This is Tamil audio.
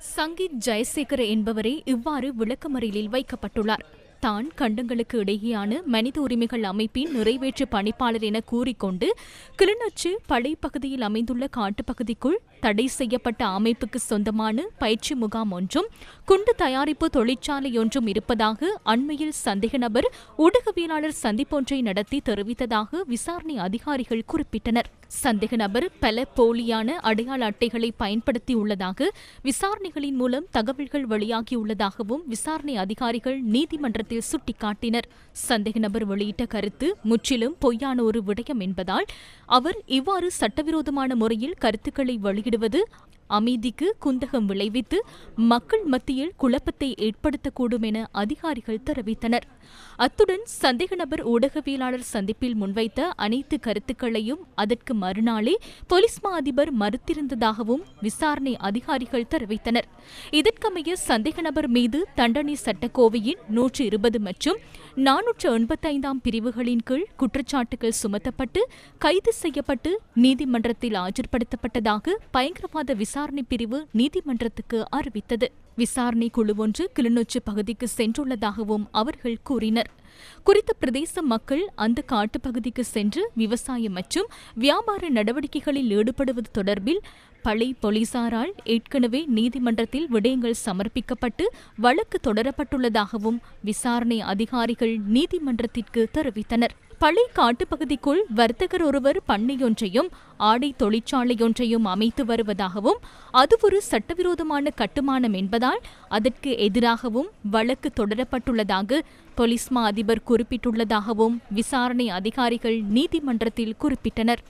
சங்கீத் ஜெயசேகர என்பவரே இவ்வாறு விளக்கமறியலில் வைக்கப்பட்டுள்ளார். தான் கண்டங்களுக்கு இடையேயான மனித உரிமைகள் அமைப்பின் நிறைவேற்று பணிப்பாளர் என கூறிக்கொண்டு கிளிநொச்சி படைப்பகுதியில் அமைந்துள்ள காட்டுப்பகுதிக்குள் தடை செய்யப்பட்ட அமைப்புக்கு சொந்தமான பயிற்சி முகாம் ஒன்றும் குண்டு தயாரிப்பு தொழிற்சாலை ஒன்றும் இருப்பதாக அண்மையில் சந்தேக நபர் ஊடகவியலாளர் சந்திப்பொன்றை நடத்தி தெரிவித்ததாக விசாரணை அதிகாரிகள் குறிப்பிட்டனர். சந்தேக நபர் பல போலியான அடையாள அட்டைகளை பயன்படுத்தியுள்ளதாக விசாரணைகளின் மூலம் தகவல்கள் வெளியாகியுள்ளதாகவும் விசாரணை அதிகாரிகள் நீதிமன்றத்தில் சுட்டிக்காட்டினர். சந்தேக நபர் வெளியிட்ட கருத்து முற்றிலும் பொய்யான ஒரு விடயம் என்பதால் அவர் இவ்வாறு சட்டவிரோதமான முறையில் கருத்துக்களை வெளியிடுவது அமைதிக்கு குந்தகம் விளைவித்து மக்கள் மத்தியில் குழப்பத்தை ஏற்படுத்தக்கூடும் என அதிகாரிகள் தெரிவித்தனர். அத்துடன் சந்தேக நபர் ஊடகவியலாளர் சந்திப்பில் முன்வைத்த அனைத்து கருத்துக்களையும் அதற்கு மறுநாளே போலீஸ் மா அதிபர் மறுத்திருந்ததாகவும் விசாரணை அதிகாரிகள் தெரிவித்தனர். இதற்கமைய சந்தேக நபர் மீது தண்டனை சட்டக்கோவையின் 120 மற்றும் 485 பிரிவுகளின் கீழ் குற்றச்சாட்டுகள் சுமத்தப்பட்டு கைது செய்யப்பட்டு நீதிமன்றத்தில் ஆஜர்படுத்தப்பட்டதாக பயங்கரவாத விசாரணை பிரிவு நீதிமன்றத்துக்கு அறிவித்தது. விசாரணை குழு ஒன்று கிளிநொச்சி பகுதிக்கு சென்றுள்ளதாகவும் அவர்கள் கூறினர். குறித்த பிரதேச மக்கள் அந்த காட்டுப்பகுதிக்கு சென்று விவசாயம் மற்றும் வியாபார நடவடிக்கைகளில் ஈடுபடுவது தொடர்பில் பளை போலீசாரால் ஏற்கனவே நீதிமன்றத்தில் விடயங்கள் சமர்ப்பிக்கப்பட்டு வழக்கு தொடரப்பட்டுள்ளதாகவும் விசாரணை அதிகாரிகள் நீதிமன்றத்திற்கு தெரிவித்தனர். பளை காட்டுப்பகுதிக்குள் வர்த்தகர் ஒருவர் பண்ணையொன்றையும் ஆடை தொழிற்சாலையொன்றையும் அமைத்து வருவதாகவும் அது ஒரு சட்டவிரோதமான கட்டுமானம் என்பதால் அதற்கு எதிராகவும் வழக்கு தொடரப்பட்டுள்ளதாக போலீஸ் மா அதிபர் குறிப்பிட்டுள்ளதாகவும் விசாரணை அதிகாரிகள் நீதிமன்றத்தில் குறிப்பிட்டனர்.